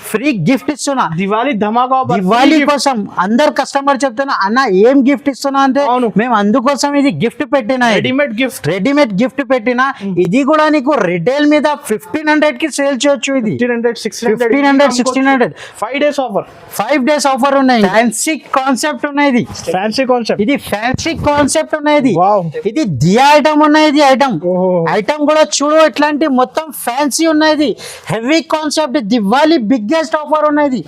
Free gift ఇస్తున్నా దివాళీ ధమాకా దివాళీ కోసం. అందరు కస్టమర్ చెప్తున్నా అన్న ఏం గిఫ్ట్ ఇస్తున్నా అంటే మేము అందుకోసం ఇది గిఫ్ట్ పెట్టినా, రెడీమేడ్ గిఫ్ట్ పెట్టినా. ఇది కూడా నీకు రిటైల్ మీద 1500 కి సేల్ చేయొచ్చు. ఇది 1500 1600 5 days ఆఫర్ ఉన్నాయి. ఫ్యాన్సీ కాన్సెప్ట్ ఉన్నాయి. ఇది ఫ్యాన్సీ కాన్సెప్ట్ ఉన్నాయి. ఇది దియా ఐటమ్ ఉన్నాయి. ఇది ఐటమ్ కూడా చూడు ఇట్లాంటి మొత్తం ఫ్యాన్సీ ఉన్నాయి. Heavy concept Diwali biggest offer ఉన్నది.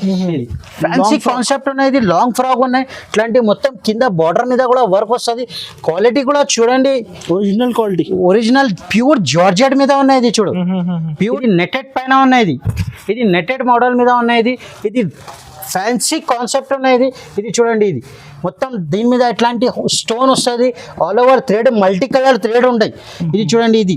ఫ్యాన్సీ కాన్సెప్ట్ ఉన్నది. లాంగ్ ఫ్రాక్ ఉన్నాయి. ఇట్లాంటి మొత్తం కింద బార్డర్ మీద కూడా వర్క్ వస్తుంది. క్వాలిటీ కూడా చూడండి, original quality, original pure georgette మీద ఉన్నది. చూడు ప్యూర్ నెటెడ్ పైన ఉన్నది. ఇది నెటెడ్ మోడల్ మీద ఉన్నది. ఇది ఫ్యాన్సీ కాన్సెప్ట్ ఉన్నది. ఇది చూడండి, ఇది మొత్తం దీని మీద ఎట్లాంటి స్టోన్ వస్తుంది. All over thread, multi colour thread ఉంటాయి. ఇది చూడండి, ఇది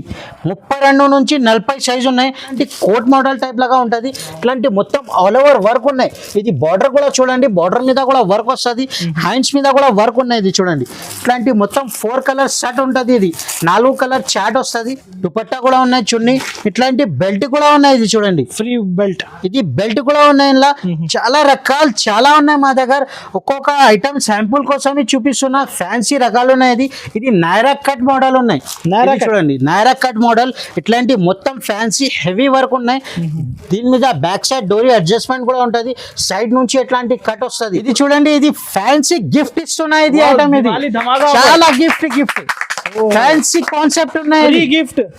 32 నుంచి 40 సైజు ఉన్నాయి. ఇది కోట్ మోడల్ టైప్ లాగా ఉంటుంది. ఇట్లాంటి మొత్తం ఆల్ ఓవర్ వర్క్ ఉన్నాయి. ఇది బార్డర్ కూడా చూడండి, బార్డర్ మీద కూడా వర్క్ వస్తుంది. హ్యాండ్స్ మీద కూడా వర్క్ ఉన్నాయి. ఇది చూడండి, ఇట్లాంటి మొత్తం 4 కలర్ సెట్ ఉంటుంది. ఇది 4 కలర్ చాట్ వస్తుంది. దుపట్టా కూడా ఉన్నాయి, చున్నీ. ఇట్లాంటి బెల్ట్ కూడా ఉన్నాయి. ఇది చూడండి, ఫ్రీ బెల్ట్. ఇది బెల్ట్ కూడా ఉన్నాయి. ఇలా చాలా రకాలు చాలా ఉన్నాయి మా దగ్గర. ఒక్కొక్క ఐటమ్ శాంపుల్ కోసం చూపిస్తున్నా. ఫ్యాన్సీ రకాలు ఉన్నాయి. ఇది నైరా కట్ మోడల్ ఉన్నాయి. చూడండి, నైరా కట్ మోడల్. ఇట్లాంటి మొత్తం ఫ్యాన్సీ హెవీ వర్క్ ఉన్నాయి. దీని మీద బ్యాక్ సైడ్ డోరీ అడ్జస్ట్మెంట్ కూడా ఉంటుంది. సైడ్ నుంచి ఎట్లాంటి కట్ వస్తుంది. ఇది చూడండి, ఇది ఫ్యాన్సీ గిఫ్ట్ ఇస్తున్నాయి. ఇది ఐటమ్ ఇది చాలా గిఫ్ట్ ఫ్యాన్సీ కాన్సెప్ట్ ఉన్నాయి.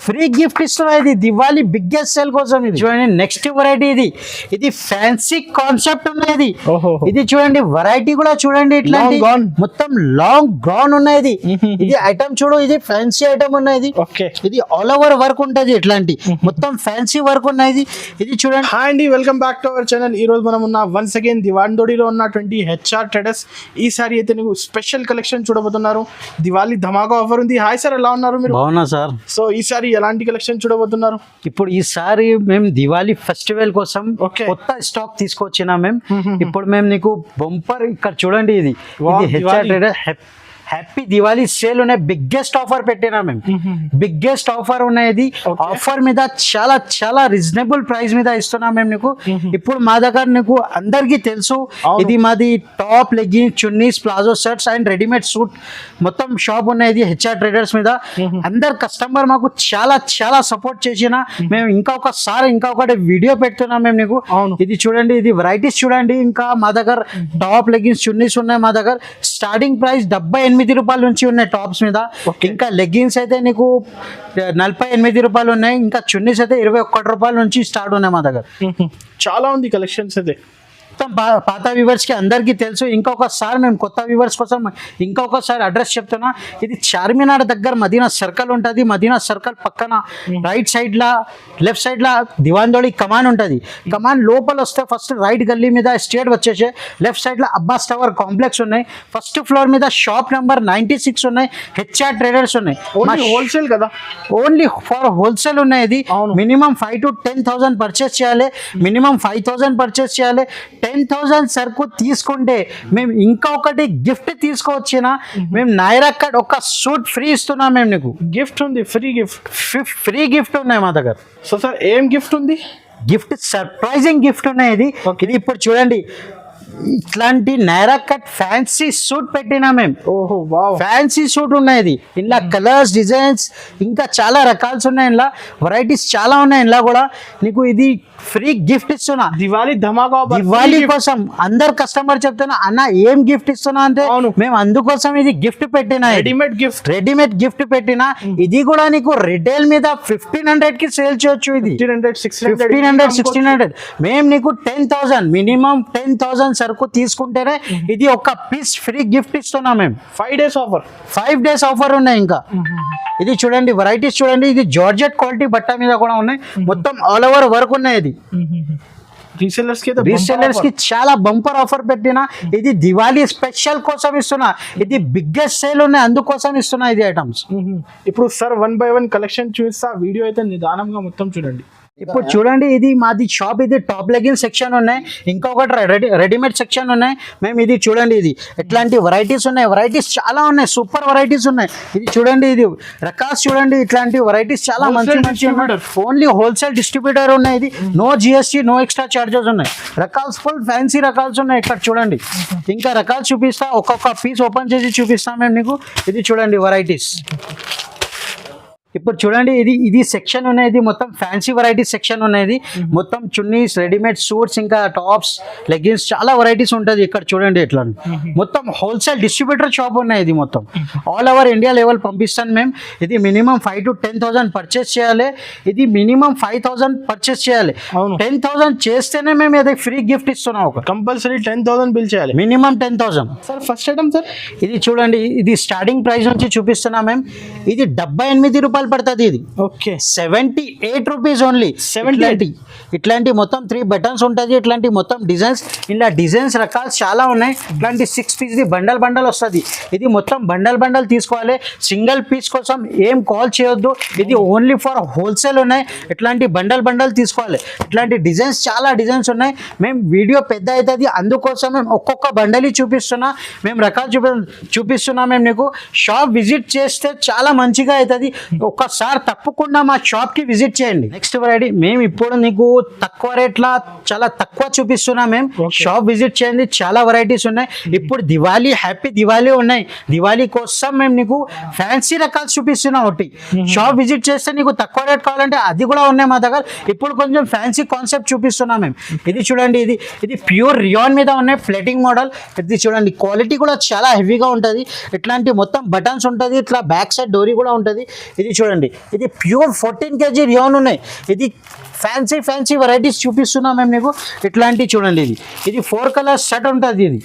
ఫ్రీ గిఫ్ట్ ఇస్తున్నాయి. ఇది దివాళీ బిగ్గెస్ట్ సేల్ కోసం. ఇది చూడండి, నెక్స్ట్ వెరైటీ. ఇది ఫ్యాన్సీ కాన్సెప్ట్ ఉన్నది. ఇది చూడండి, వెరైటీ కూడా చూడండి. ఇట్లాంటి మొత్తం లాంగ్ గౌన్ ఉన్నది. ఇది ఐటమ్ చూడు, ఇది ఫ్యాన్సీ ఐటమ్ ఉన్నది. ఇది ఆల్ ఓవర్ వర్క్ ఉంటది. ఇట్లాంటి మొత్తం ఫ్యాన్సీ వర్క్ ఉన్నది. ఇది చూడండి. హాయ్ అండి, welcome back to our channel. ఈ రోజు మనం ఉన్న వన్స్ అగైన్ దివాన్దోడిలో ఉన్నటువంటి హెచ్ఆర్ ట్రేడర్స్. ఈసారి అయితే నీకు స్పెషల్ కలెక్షన్ చూడబోతున్నారు. దివాళీ ధమాకా ఆఫర్ ఉంది. హాయ్ సార్, ఎలా ఉన్నారు మీరు? బాగున్నా సార్. సో ఈసారి ఎలాంటి కలెక్షన్ చూడబోతున్నారు? ఇప్పుడు ఈసారి మేము దివాళీ ఫెస్టివల్ కోసం కొత్త స్టాక్ తీసుకొచ్చినా మేము. ఇప్పుడు మేము నీకు బంపర్ ఇక్కడ చూడండి. ఇది HR trader happy Diwali sale ఉన్నాయి. బిగ్గెస్ట్ ఆఫర్ పెట్టినా మేము. బిగ్గెస్ట్ ఆఫర్ ఉన్నాయి. ఆఫర్ మీద చాలా చాలా రీజనబుల్ ప్రైస్ మీద ఇస్తున్నాం మేము నీకు. ఇప్పుడు మా దగ్గర నీకు అందరికీ తెలుసు, ఇది మాది top, leggings, chunnis, palazzo shirts and readymade suit మొత్తం షాప్ ఉన్నాయి హెచ్ఆర్ ట్రేడర్స్ మీద. అందరు కస్టమర్ మాకు చాలా చాలా సపోర్ట్ చేసిన మేము ఇంకొకటి వీడియో పెడుతున్నాం మేము నీకు. ఇది చూడండి, ఇది వెరైటీస్ చూడండి. ఇంకా మా దగ్గర టాప్, లెగ్గిన్స్, చున్నీస్ ఉన్నాయి. మా దగ్గర స్టార్టింగ్ ప్రైస్ 78 రూపాయల నుంచి ఉన్నాయి టాప్స్ మీద. ఇంకా లెగ్గిన్స్ అయితే నీకు 48 రూపాయలు ఉన్నాయి. ఇంకా చున్నీస్ అయితే 21 రూపాయల నుంచి స్టార్ట్ ఉన్నాయి మా దగ్గర. చాలా ఉంది కలెక్షన్స్ అయితే. పాత వ్యూవర్స్ కి అందరికీ తెలుసు. ఇంకొకసారి మేము కొత్త వ్యూవర్స్ కోసం ఇంకొకసారి అడ్రస్ చెప్తున్నా. ఇది చార్మినార్ దగ్గర మదీనా సర్కిల్ ఉంటుంది. మదీనా సర్కిల్ పక్కన రైట్ సైడ్ లా, లెఫ్ట్ సైడ్ లా దివాన్దోడి కమాన్ ఉంటుంది. కమాన్ లోపల వస్తే ఫస్ట్ రైట్ గల్లీ మీద స్ట్రేట్ వచ్చేసే లెఫ్ట్ సైడ్ లో అబ్బాస్ టవర్ కాంప్లెక్స్ ఉన్నాయి. ఫస్ట్ ఫ్లోర్ మీద షాప్ నెంబర్ 96 ఉన్నాయి. హెచ్ఆర్ ట్రేడర్స్ ఉన్నాయి. హోల్సేల్ కదా, ఓన్లీ ఫర్ హోల్సేల్ ఉన్నాయి. ఇది మినిమం 5,000 to 10,000 పర్చేస్ చేయాలి. మినిమం 5,000 పర్చేస్ చేయాలి. 10,000 సరుకు తీసుకుంటే మేము ఇంకొకటి గిఫ్ట్ తీసుకొచ్చిన మేము నైరా కట్ ఒక సూట్ ఫ్రీ ఇస్తున్నాం. మేము నీకు గిఫ్ట్ ఉంది, ఫ్రీ గిఫ్ట్ ఉన్నాయి మా దగ్గర. సో సార్ ఏం గిఫ్ట్ ఉంది? గిఫ్ట్ సర్ప్రైజింగ్ గిఫ్ట్ ఉన్నాయి. ఇది ఇప్పుడు చూడండి, ఇట్లాంటి నైరా కట్ ఫ్యాన్సీ సూట్ పెట్టినా మేము. ఫ్యాన్సీ సూట్ ఉన్నాయి. ఇలా కలర్స్, డిజైన్స్ ఇంకా చాలా రకాల్స్ ఉన్నాయి. ఇలా వెరైటీస్ చాలా ఉన్నాయి. ఇలా కూడా నీకు ఇది ఫ్రీ గిఫ్ట్ ఇస్తున్నా. దివాళీ ధమాకా దివాళీ కోసం. అందరు కస్టమర్ చెప్తున్నా అన్న ఏం గిఫ్ట్ ఇస్తున్నా అంటే మేము అందుకోసం ఇది గిఫ్ట్ పెట్టినా, రెడీమేడ్ గిఫ్ట్ పెట్టినా. ఇది కూడా నీకు రిటైల్ మీద 1500 కి సేల్ చేయొచ్చు. ఇది 1500 1600. మేము నీకు 10,000 మినిమం 10,000 సరుకు తీసుకుంటేనే ఇది ఒక పీస్ ఫ్రీ గిఫ్ట్ ఇస్తున్నాం మేము. 5 days ఆఫర్ ఉన్నాయి. ఇంకా ఇది చూడండి, వెరైటీస్ చూడండి. ఇది జార్జెట్ క్వాలిటీ బట్ట మీద కూడా ఉన్నాయి. మొత్తం ఆల్ ఓవర్ వర్క్ ఉన్నాయి. ఇది రీసెల్లర్స్ కి చాలా బంపర్ ఆఫర్ పెట్టినా. ఇది దివాళీ స్పెషల్ కోసం ఇస్తున్నా. ఇది బిగ్గెస్ట్ సేల్ ఉన్నాయి, అందుకోసం ఇస్తున్నా ఇది ఐటమ్స్. ఇప్పుడు సార్ 1 by 1 కలెక్షన్ చూపిస్తా. వీడియో అయితే నిదానంగా మొత్తం చూడండి. ఇప్పుడు చూడండి ఇది మాది షాప్, ఇది టాప్ లెగిన్ సెక్షన్ ఉన్నాయి, ఇంకొకటి రెడీమేడ్ సెక్షన్ ఉన్నాయి. మేము ఇది చూడండి, ఇది ఎట్లాంటి వెరైటీస్ ఉన్నాయి, వెరైటీస్ చాలా ఉన్నాయి, సూపర్ వెరైటీస్ ఉన్నాయి. ఇది చూడండి, ఇది రకాస్ చూడండి, ఇట్లాంటి వెరైటీస్ చాలా మంచి మంచి ఓన్లీ హోల్సేల్ డిస్ట్రిబ్యూటర్ ఉన్నాయి. ఇది no GST, no extra charges ఉన్నాయి. రకాల్స్ ఫుల్ ఫ్యాన్సీ రకాల్స్ ఉన్నాయి. ఇక్కడ చూడండి, ఇంకా రకాలు చూపిస్తా, ఒక్కొక్క పీస్ ఓపెన్ చేసి చూపిస్తాం మేము నీకు. ఇది చూడండి వెరైటీస్. ఇప్పుడు చూడండి, ఇది సెక్షన్ ఉన్నది, మొత్తం ఫ్యాన్సీ వెరైటీ సెక్షన్ ఉన్నది. మొత్తం చున్నీస్, రెడీమేడ్ సూట్స్, ఇంకా టాప్స్, లెగ్గిన్స్, చాలా వెరైటీస్ ఉంటుంది. ఇక్కడ చూడండి ఎట్లా మొత్తం హోల్సేల్ డిస్ట్రిబ్యూటర్ షాప్ ఉన్నాయి. ఇది మొత్తం ఆల్ ఓవర్ ఇండియా లెవెల్ పంపిస్తాను మేము. ఇది మినిమం 5,000 to 10,000 పర్చేస్ చేయాలి. ఇది మినిమం 5,000 పర్చేస్ చేయాలి. 10,000 చేస్తేనే మేము ఇది ఫ్రీ గిఫ్ట్ ఇస్తున్నాం. ఒక కంపల్సరీ 10,000 బిల్ చేయాలి, minimum 10,000. Sir first item sir ఇది చూడండి, ఇది స్టార్టింగ్ ప్రైస్ నుంచి చూపిస్తున్నాం మేము. ఇది 78 రూపాయలు పడుతుంది. ఇది ఓకే 78 రూపీస్ ఓన్లీ. 78. ఇట్లాంటి మొత్తం 3 బటన్స్ ఉంటుంది. ఇట్లాంటి మొత్తం డిజైన్స్, ఇలా డిజైన్స్ రకాలు చాలా ఉన్నాయి. ఇట్లాంటి 6 పీస్ బండల్ వస్తుంది. ఇది మొత్తం బండల్ తీసుకోవాలి. సింగిల్ పీస్ కోసం ఏం కాల్ చేయొద్దు. ఇది ఓన్లీ ఫర్ హోల్సేల్ ఉన్నాయి. ఇట్లాంటి బండల్ తీసుకోవాలి. ఇట్లాంటి డిజైన్స్, చాలా డిజైన్స్ ఉన్నాయి. మేము వీడియో పెద్ద అవుతుంది, అందుకోసం మేము ఒక్కొక్క బండలి చూపిస్తున్నా, మేము రకాలు చూపిస్తున్నా. మేము నీకు షాప్ విజిట్ చేస్తే చాలా మంచిగా అవుతుంది. ఒక్కసారి తప్పకుండా మా షాప్కి విజిట్ చేయండి. నెక్స్ట్ వెరైటీ మేము ఇప్పుడు నీకు తక్కువ రేట్లా చాలా తక్కువ చూపిస్తున్నా. మేము షాప్ విజిట్ చేయండి, చాలా వెరైటీస్ ఉన్నాయి. ఇప్పుడు దివాళీ, హ్యాపీ దివాళీ ఉన్నాయి. దివాళీ కోసం మేము నీకు ఫ్యాన్సీ రకాలు చూపిస్తున్నాం. ఒకటి షాప్ విజిట్ చేస్తే నీకు తక్కువ రేట్ కావాలంటే అది కూడా ఉన్నాయి మా దగ్గర. ఇప్పుడు కొంచెం ఫ్యాన్సీ కాన్సెప్ట్ చూపిస్తున్నాం మేము. ఇది చూడండి, ఇది ప్యూర్ రియాన్ మీద ఉన్నాయి, ప్లేటింగ్ మోడల్. ఇది చూడండి, క్వాలిటీ కూడా చాలా హెవీగా ఉంటుంది. ఇట్లాంటి మొత్తం బటన్స్ ఉంటుంది, ఇట్లా బ్యాక్ సైడ్ డోరీ కూడా ఉంటుంది. ఇది చూడండి, ఇది ప్యూర్ 14 kg రియాన్ ఉన్నాయి. ఇది ఫ్యాన్సీ వెరైటీస్ చూపిస్తున్నాం మేము నీకు. ఇట్లాంటి చూడండి, ఇది 4 కలర్ సెట్ ఉంటుంది. ఇది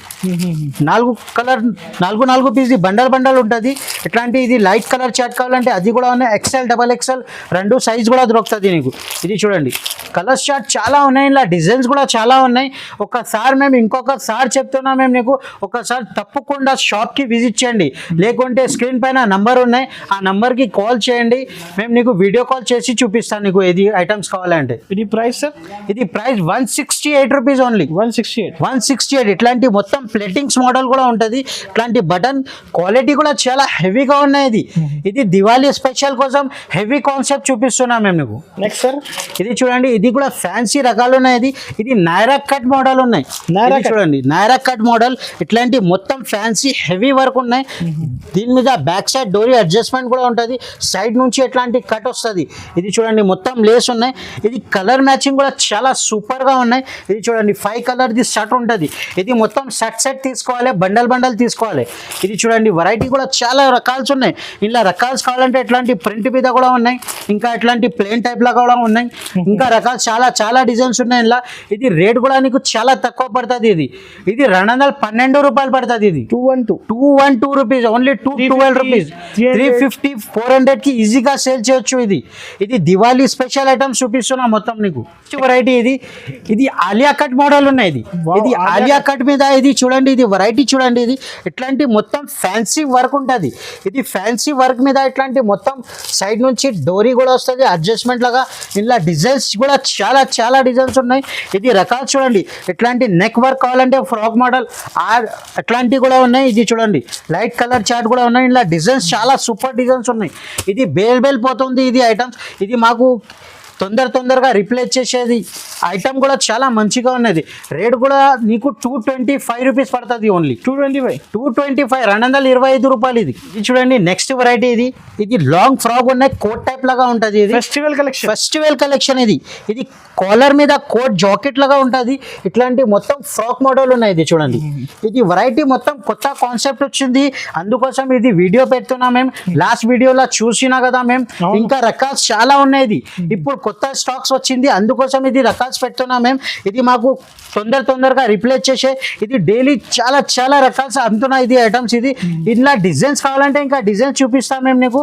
4 పీస్ బండల్ ఉంటుంది. ఇట్లాంటి ఇది లైట్ కలర్ చాట్ కావాలంటే అది కూడా ఉన్నాయి. XL, XXL 2 సైజ్ కూడా దొరుకుతుంది నీకు. ఇది చూడండి, కలర్ చాట్ చాలా ఉన్నాయి, ఇలా డిజైన్స్ కూడా చాలా ఉన్నాయి. ఒకసారి మేము ఇంకొకసారి చెప్తున్నాం మేము నీకు, ఒకసారి తప్పకుండా షాప్కి విజిట్ చేయండి. లేకుంటే స్క్రీన్ పైన నంబర్ ఉన్నాయి, ఆ నంబర్కి కాల్ చేయండి. మేము నీకు వీడియో కాల్ చేసి చూపిస్తాను నీకు ఏది ఐటమ్స్ కావాలంటే. ఇది ప్రైస్ సార్? ఇది ప్రైస్ 168 రూపీస్ ఓన్లీ. 168. ఇట్లాంటి మొత్తం ప్లేటింగ్స్ మోడల్ కూడా ఉంటుంది. ఇట్లాంటి బటన్ క్వాలిటీ కూడా చాలా హెవీగా ఉన్నాయి. ఇది దివాళీ స్పెషల్ కోసం హెవీ కాన్సెప్ట్ చూపిస్తున్నాం మేము నీకు. నెక్స్ట్ సార్, ఇది చూడండి, ఇది కూడా ఫ్యాన్సీ రకాలు ఉన్నాయి. ఇది నైరా కట్ మోడల్ ఉన్నాయి. చూడండి, నైరా కట్ మోడల్. ఇట్లాంటి మొత్తం ఫ్యాన్సీ హెవీ వర్క్ ఉన్నాయి. దీని మీద బ్యాక్ సైడ్ డోరీ అడ్జస్ట్మెంట్ కూడా ఉంటుంది. సైడ్ నుంచి ఎట్లాంటి కట్ వస్తుంది. ఇది చూడండి, మొత్తం లేస్ ఉన్నాయి. ఇది కలర్ మ్యాచింగ్ కూడా చాలా సూపర్ గా ఉన్నాయి. ఇది చూడండి, 5 కలర్ ది షర్ట్ ఉంటుంది. ఇది మొత్తం సెట్ తీసుకోవాలి, బండల్ తీసుకోవాలి. ఇది చూడండి, వెరైటీ కూడా చాలా రకాల్స్ ఉన్నాయి. ఇలా రకాల్స్ కావాలంటే ఇట్లాంటి ప్రింట్ మీద కూడా ఉన్నాయి, ఇంకా ఇట్లాంటి ప్లేన్ టైప్ లా కూడా ఉన్నాయి. ఇంకా రకాలు చాలా డిజైన్స్ ఉన్నాయి ఇలా. ఇది రేట్ కూడా నీకు చాలా తక్కువ పడుతుంది. ఇది 212 రూపాయలు పడుతుంది. ఇది 212 రూపీస్ ఓన్లీ. 212 రూపీస్, 350, 400 కి ఈజీగా సేల్ చేయొచ్చు. ఇది దివాళీ స్పెషల్ ఐటమ్స్ చూపిస్తున్నా మొత్తం నీకు. వెరైటీ ఇది ఆలియా కట్ మోడల్ ఉన్నాయి. ఇది ఆలియా కట్ మీద ఇది చూడండి, ఇది వెరైటీ చూడండి. ఇది ఇట్లాంటి మొత్తం ఫ్యాన్సీ వర్క్ ఉంటుంది. ఇది ఫ్యాన్సీ వర్క్ మీద ఇట్లాంటి మొత్తం సైడ్ నుంచి డోరీ కూడా వస్తుంది, అడ్జస్ట్మెంట్ లాగా. ఇలా డిజైన్స్ కూడా చాలా డిజైన్స్ ఉన్నాయి. ఇది రకాలు చూడండి, ఇట్లాంటి నెక్ వర్క్ కావాలంటే ఫ్రాక్ మోడల్ అట్లాంటివి కూడా ఉన్నాయి. ఇది చూడండి, లైట్ కలర్ చార్ట్ కూడా ఉన్నాయి. ఇలా డిజైన్స్ చాలా సూపర్ డిజైన్స్ ఉన్నాయి. ఇది బేల్ పోతుంది. ఇది ఐటమ్స్ ఇది మాకు తొందరగా రిప్లేస్ చేసేది ఐటమ్ కూడా చాలా మంచిగా ఉన్నది. రేట్ కూడా నీకు 225 రూపీస్ పడుతుంది ఓన్లీ. 225, 225 రూపాయలు. ఇది చూడండి, నెక్స్ట్ వెరైటీ. ఇది లాంగ్ ఫ్రాక్ ఉన్నాయి, కోట్ టైప్ లాగా ఉంటుంది. ఇది ఫెస్టివల్ కలెక్షన్. ఇది కాలర్ మీద కోట్ జాకెట్ లాగా ఉంటుంది. ఇట్లాంటి మొత్తం ఫ్రాక్ మోడల్ ఉన్నాయి. ఇది చూడండి, ఇది వెరైటీ మొత్తం కొత్త కాన్సెప్ట్ వచ్చింది, అందుకోసం ఇది వీడియో పెడుతున్నా మేము. లాస్ట్ వీడియోలో చూసినా కదా మేము. ఇంకా రకాలు చాలా ఉన్నాయి. ఇప్పుడు కొత్త స్టాక్స్ వచ్చింది, అందుకోసం ఇది రకాల్స్ పెడుతున్నాం మేము. ఇది మాకు తొందరగా రిప్లేస్ చేసే. ఇది డైలీ చాలా రకాల్స్ అమ్ముతున్నాయి ఇది ఐటమ్స్. ఇలా డిజైన్స్ కావాలంటే ఇంకా డిజైన్స్ చూపిస్తాం మేము నీకు.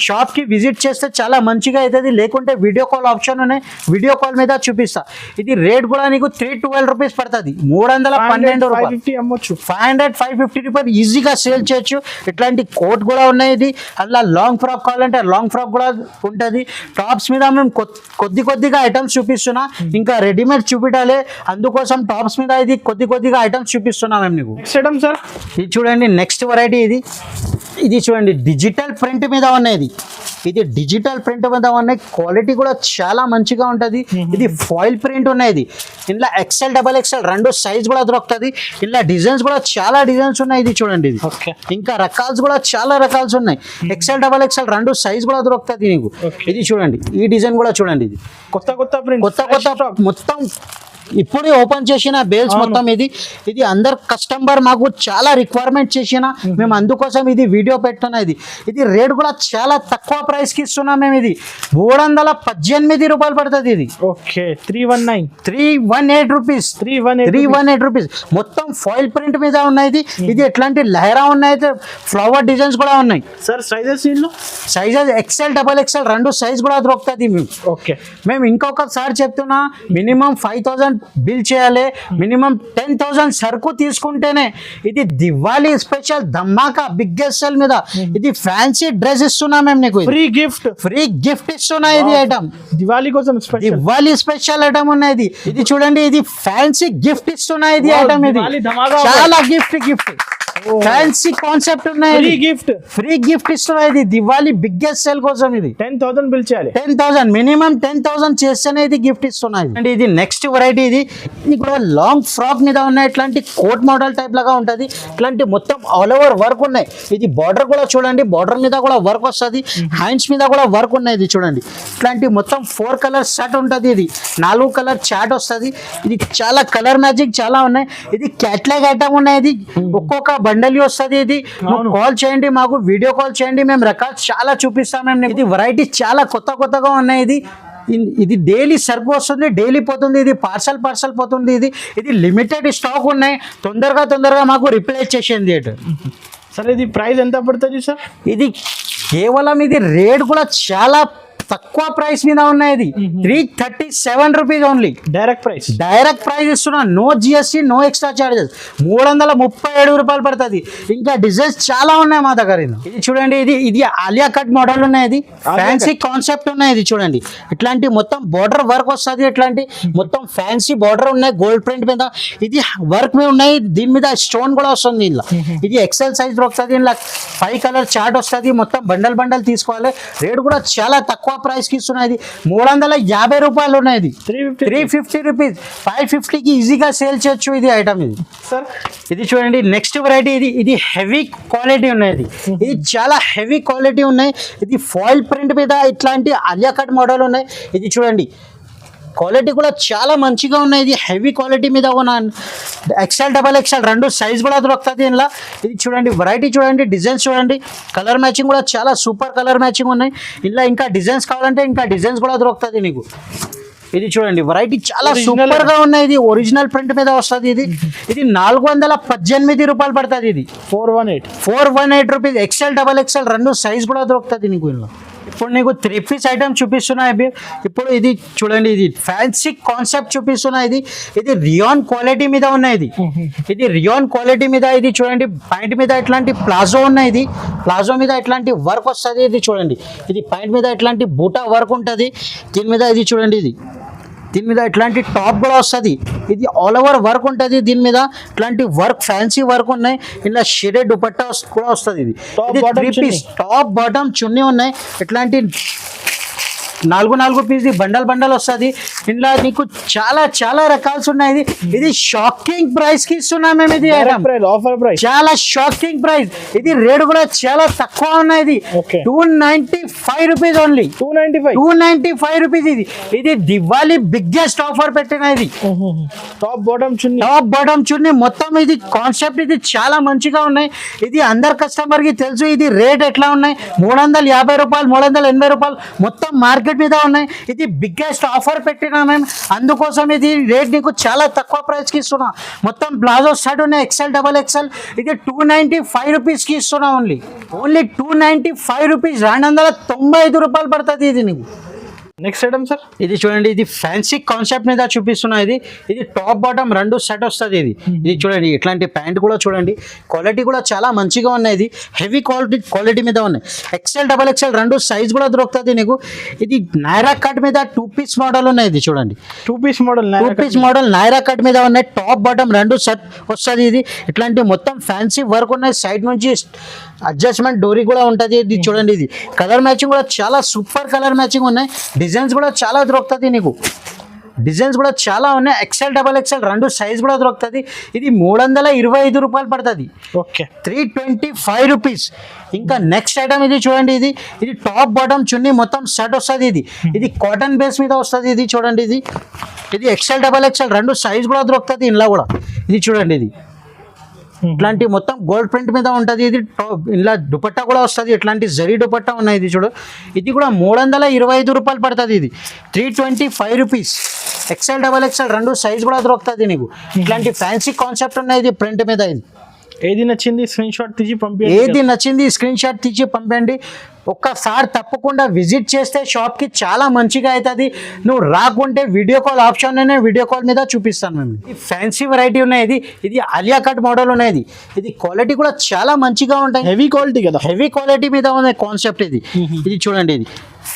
షాప్కి విజిట్ చేస్తే చాలా మంచిగా అవుతుంది. లేకుంటే వీడియో కాల్ ఆప్షన్ ఉన్నాయి, వీడియో కాల్ మీద చూపిస్తా. ఇది రేట్ కూడా నీకు 312 రూపీస్ పడుతుంది. 312 రూపాయలు అమ్మొచ్చు. 500, 550 రూపాయలు ఈజీగా సేల్ చేయొచ్చు. ఇట్లాంటి కోట్ కూడా ఉన్నాయి. ఇది అలా లాంగ్ ఫ్రాక్ కావాలంటే లాంగ్ ఫ్రాక్ కూడా ఉంటుంది. టాప్స్ మీద మేము కొత్త కొద్దిగా ఐటమ్స్ చూపిస్తున్నా, ఇంకా రెడీమేడ్ చూపించాలి, అందుకోసం టాప్స్ మీద ఇది కొద్దిగా ఐటమ్స్ చూపిస్తున్నా మేము నీకు. నెక్స్ట్ ఐటమ్ సార్, ఇది చూడండి నెక్స్ట్ వెరైటీ ఇది చూడండి డిజిటల్ ప్రింట్ మీద ఉన్నది. ఇది డిజిటల్ ప్రింట్ మీద ఉన్నాయి, క్వాలిటీ కూడా చాలా మంచిగా ఉంటుంది. ఇది ఫాయిల్ ప్రింట్ ఉన్నది. ఇందులో XL XXL రెండు సైజ్ కూడా దొరుకుతుంది. ఇందులో డిజైన్స్ కూడా చాలా డిజైన్స్ ఉన్నాయి. ఇది చూడండి ఇది ఇంకా రకాలు కూడా చాలా రకాలు ఉన్నాయి. XL XXL రెండు సైజ్ కూడా దొరుకుతుంది నీకు. ఇది చూడండి ఈ డిజైన్ కూడా చూడండి, ఇది కొత్త ప్రింట్, కొత్త మొత్తం ఇప్పుడే ఓపెన్ చేసిన బేల్స్ మొత్తం. ఇది అందరు కస్టమర్ మాకు చాలా రిక్వైర్మెంట్ చేసిన మేము అందుకోసం ఇది వీడియో పెట్టున్నా. ఇది రేట్ కూడా చాలా తక్కువ ప్రైస్ కి ఇస్తున్నాం మేము. ఇది 318 రూపాయలు పడుతుంది. ఇది ఓకే 318 రూపీస్ 318 రూపీస్. మొత్తం ఫాయిల్ ప్రింట్ మీద ఉన్నాయి. ఇది ఎట్లాంటి లహరా ఉన్నాయి, ఫ్లవర్ డిజైన్స్ కూడా ఉన్నాయి సార్. సైజెస్ XL XXL రెండు సైజ్ కూడా దొరుకుతుంది మేము. ఓకే మేము ఇంకొకసారి చెప్తున్నా, మినిమం 5000 బిల్ చేయాలి, మినిమం 10,000 సరుకు తీసుకుంటేనే. ఇది దివాళీ స్పెషల్ ధమాకా బిగ్గెస్ట్ సెల్ మీద. ఇది ఫ్యాన్సీ డ్రెస్ ఇస్తున్నా మేము నీకు, ఫ్రీ గిఫ్ట్ ఇస్తున్నా. ఇది ఐటమ్ దివాళీ కోసం దివాళీ స్పెషల్ ఐటమ్ ఉన్నది. ఇది చూడండి, ఇది ఫ్యాన్సీ గిఫ్ట్ ఇస్తున్నా. ఇది ఐటమ్ ఇది చాలా గిఫ్ట్ ఫ్యాన్సీ కాన్సెప్ట్ ఉన్నాయి. ఫ్రీ గిఫ్ట్ ఇస్తున్నా. ఇది దివాళీ బిగ్గెస్ట్ సెల్ కోసం. ఇది 10,000 బిల్ చేయాలి. 10,000 మినిమం 10,000 చేస్తేనే ఇది గిఫ్ట్ ఇస్తున్నాయి. అండ్ ఇది నెక్స్ట్ వెరైటీ. ఇది కూడా లాంగ్ ఫ్రాక్ మీద ఉన్నాయి. ఇట్లాంటి కోట్ మోడల్ టైప్ లాగా ఉంటుంది. ఇట్లాంటి మొత్తం ఆల్ ఓవర్ వర్క్ ఉన్నాయి. ఇది బార్డర్ కూడా చూడండి, బార్డర్ మీద కూడా వర్క్ వస్తుంది, హ్యాండ్స్ మీద కూడా వర్క్ ఉన్నాయి. ఇది చూడండి, ఇట్లాంటి మొత్తం 4 కలర్ షర్ట్ ఉంటుంది. ఇది 4 కలర్ చాట్ వస్తుంది. ఇది చాలా కలర్ మ్యాచింగ్ చాలా ఉన్నాయి. ఇది క్యాట్లాగ్ ఐటమ్ ఉన్నాయి. ఇది ఒక్కొక్క బండల్ వస్తుంది. ఇది కాల్ చేయండి, మాకు వీడియో కాల్ చేయండి, మేము రకాలు చాలా చూపిస్తాం మేము. ఇది వెరైటీ చాలా కొత్తగా ఉన్నాయి. ఇది డైలీ సరుకు వస్తుంది, డైలీ పోతుంది. ఇది పార్సల్ పోతుంది. ఇది లిమిటెడ్ స్టాక్ ఉన్నాయి. తొందరగా మాకు రిప్లై చేసేయండి. సార్ ఇది ప్రైస్ ఎంత పడుతుంది సార్? ఇది కేవలం ఇది రేట్ కూడా చాలా తక్కువ ప్రైస్ మీద ఉన్నాయి. ఇది 337 రూపీస్ ఓన్లీ. డైరెక్ట్ ప్రైస్ ఇస్తున్నా, no GST, no extra charges. 337 రూపాయలు పడుతుంది. ఇంకా డిజైన్స్ చాలా ఉన్నాయి మా దగ్గర. ఇది చూడండి, ఇది ఆలియా కట్ మోడల్ ఉన్నాయి. ఇది ఫ్యాన్సీ కాన్సెప్ట్ ఉన్నాయి. ఇది చూడండి, ఇట్లాంటి మొత్తం బార్డర్ వర్క్ వస్తుంది. ఇట్లాంటి మొత్తం ఫ్యాన్సీ బార్డర్ ఉన్నాయి, గోల్డ్ ప్రింట్ మీద. ఇది వర్క్ మీద ఉన్నాయి. దీని మీద స్టోన్ కూడా వస్తుంది. ఇలా ఇది XL సైజ్ దొరుకుతుంది. ఇలా 5 కలర్ చార్ట్ వస్తుంది. మొత్తం బండల్ తీసుకోవాలి. రేట్ కూడా చాలా తక్కువ ప్రైస్ కి ఇస్తున్నాయి. 350 రూపాయలు ఉన్నాయి. 350 రూపీస్, 550కి ఈజీగా సేల్ చేయొచ్చు ఇది ఐటమ్. ఇది సార్ ఇది చూడండి నెక్స్ట్ వెరైటీ. ఇది హెవీ క్వాలిటీ ఉన్నాయి. ఇది చాలా హెవీ క్వాలిటీ ఉన్నాయి. ఇది ఫాయిల్ ప్రింట్ మీద ఇట్లాంటి ఆలియా కట్ మోడల్ ఉన్నాయి. ఇది చూడండి, క్వాలిటీ కూడా చాలా మంచిగా ఉన్నాయి. ఇది హెవీ క్వాలిటీ మీద ఉన్న XL XXL రెండు సైజ్ కూడా దొరుకుతుంది ఇందులో. ఇది చూడండి వెరైటీ చూడండి, డిజైన్స్ చూడండి, కలర్ మ్యాచింగ్ కూడా చాలా సూపర్ కలర్ మ్యాచింగ్ ఉన్నాయి. ఇందులో ఇంకా డిజైన్స్ కావాలంటే ఇంకా డిజైన్స్ కూడా దొరుకుతుంది నీకు. ఇది చూడండి వెరైటీ చాలా సూపర్ గా ఉన్నాయి. ఇది ఒరిజినల్ ప్రింట్ మీద వస్తుంది. ఇది 418 రూపాయలు పడుతుంది. ఇది 418 రూపీస్. XL XXL రెండు సైజ్ కూడా దొరుకుతుంది నీకు ఇందులో. ఇప్పుడు నీకు 3 పీస్ ఐటమ్ చూపిస్తున్నా. ఇప్పుడు ఇది చూడండి, ఇది ఫ్యాన్సీ కాన్సెప్ట్ చూపిస్తున్నా. ఇది రియాన్ క్వాలిటీ మీద ఉన్నాయి. ఇది రియాన్ క్వాలిటీ మీద. ఇది చూడండి, పాయింట్ మీద ఇట్లాంటి ప్లాజో ఉన్నాయి. ఇది ప్లాజో మీద ఇట్లాంటి వర్క్ వస్తుంది. ఇది చూడండి, ఇది పాయింట్ మీద ఇట్లాంటి బూటా వర్క్ ఉంటుంది. దీని మీద ఇది చూడండి, దీని మీద ఇట్లాంటి టాప్ కూడా వస్తుంది. ఇది ఆల్ ఓవర్ వర్క్ ఉంటుంది. దీని మీద ఇట్లాంటి వర్క్ ఫ్యాన్సీ వర్క్ ఉన్నాయి. ఇలా షేడెడ్ దుపట్టా కూడా వస్తుంది. ఇది 3 పీస్ టాప్ బాటమ్ చున్నీ ఉన్నాయి. ఇట్లాంటి 4 పీస్ బండల్ వస్తుంది. ఇందులో నీకు చాలా రకాల్సి ఉన్నాయి. ఇది షాకింగ్ ప్రైస్ కి ఇస్తున్నాం మేము. ఇది ఆఫర్ ప్రైస్, చాలా షాకింగ్ ప్రైస్. ఇది రేట్ కూడా చాలా తక్కువ ఉన్నాయి. 295 రూపీస్ ఓన్లీ. 295 రూపీస్. ఇది దివాళీ బిగ్గెస్ట్ ఆఫర్ పెట్టిన. ఇది టాప్ బాటమ్ చున్నీ మొత్తం. ఇది కాన్సెప్ట్ ఇది చాలా మంచిగా ఉన్నాయి. ఇది అందరు కస్టమర్ కి తెలుసు. ఇది రేట్ ఎట్లా ఉన్నాయి, 350 రూపాయలు, 380 రూపాయలు మొత్తం మార్కెట్ మీద ఉన్నాయి. ఇది బిగ్గెస్ట్ ఆఫర్ పెట్టినా మేము, అందుకోసం ఇది రేట్ నీకు చాలా తక్కువ ప్రైస్ కి ఇస్తున్నా. మొత్తం ప్లాజో షర్ట్ ఉన్నాయి XL XXL. ఇది 295 రూపీస్ కి ఇస్తున్నా. Only 295 rupees. 295 రూపాయలు పడుతుంది ఇది నీకు. Next item sir. ఇది చూడండి, ఇది ఫ్యాన్సీ కాన్సెప్ట్ మీద చూపిస్తున్నా. ఇది టాప్ బాటమ్ రెండు సెట్ వస్తుంది. ఇది చూడండి, ఇట్లాంటి ప్యాంట్ కూడా చూడండి, క్వాలిటీ కూడా చాలా మంచిగా ఉన్నాయి. ఇది హెవీ క్వాలిటీ మీద ఉన్నాయి. XL XXL రెండు సైజ్ కూడా దొరుకుతుంది నీకు. ఇది నైరా కట్ మీద 2 పీస్ మోడల్ ఉన్నాయి. ఇది చూడండి, 2 పీస్ మోడల్ నైరా కట్ మీద ఉన్నాయి. టాప్ బాటమ్ రెండు సెట్ వస్తుంది. ఇది ఇట్లాంటి మొత్తం ఫ్యాన్సీ వర్క్ ఉన్నాయి. సైడ్ నుంచి అడ్జస్ట్మెంట్ డోరీ కూడా ఉంటుంది. ఇది చూడండి, ఇది కలర్ మ్యాచింగ్ కూడా చాలా సూపర్ కలర్ మ్యాచింగ్ ఉన్నాయి. డిజైన్స్ కూడా చాలా దొరుకుతుంది నీకు. డిజైన్స్ కూడా చాలా ఉన్నాయి. XL XXL రెండు సైజ్ కూడా దొరుకుతుంది. ఇది 325 రూపాయలు పడుతుంది. Okay, 325 rupees. ఇంకా నెక్స్ట్ ఐటమ్ ఇది చూడండి, ఇది టాప్ బాటమ్ చున్నీ మొత్తం సెట్ వస్తుంది. ఇది కాటన్ బేస్ మీద వస్తుంది. ఇది చూడండి, ఇది XL XXL రెండు సైజ్ కూడా దొరుకుతుంది ఇంట్లో కూడా. ఇది చూడండి, ఇది ఇట్లాంటి మొత్తం గోల్డ్ ప్రింట్ మీద ఉంటుంది. ఇది ఇలా దుపట్టా కూడా వస్తుంది. ఇట్లాంటి జరీ దుపట్టా ఉన్నాయి. ఇది చూడు, ఇది కూడా 325 రూపాయలు పడుతుంది. ఇది 325 రూపీస్. XL XXL రెండు సైజ్ కూడా దొరుకుతుంది నీకు. ఇట్లాంటి ఫ్యాన్సీ కాన్సెప్ట్ ఉన్నాయి. ఇది ప్రింట్ మీద. ఇది ఏది నచ్చింది స్క్రీన్ షాట్ తీసి పంపండి. ఒక్కసారి తప్పకుండా విజిట్ చేస్తే షాప్కి చాలా మంచిగా అవుతుంది. నువ్వు రాకుంటే వీడియో కాల్ ఆప్షన్ అనే వీడియో కాల్ మీద చూపిస్తాను మేము. ఈ ఫ్యాన్సీ వెరైటీ ఉన్నాయి. ఇది ఆలియా కట్ మోడల్ ఉన్నాయి. ఇది క్వాలిటీ కూడా చాలా మంచిగా ఉంటాయి. హెవీ క్వాలిటీ కదా, హెవీ క్వాలిటీ మీద ఉన్న కాన్సెప్ట్ ఇది. ఇది చూడండి, ఇది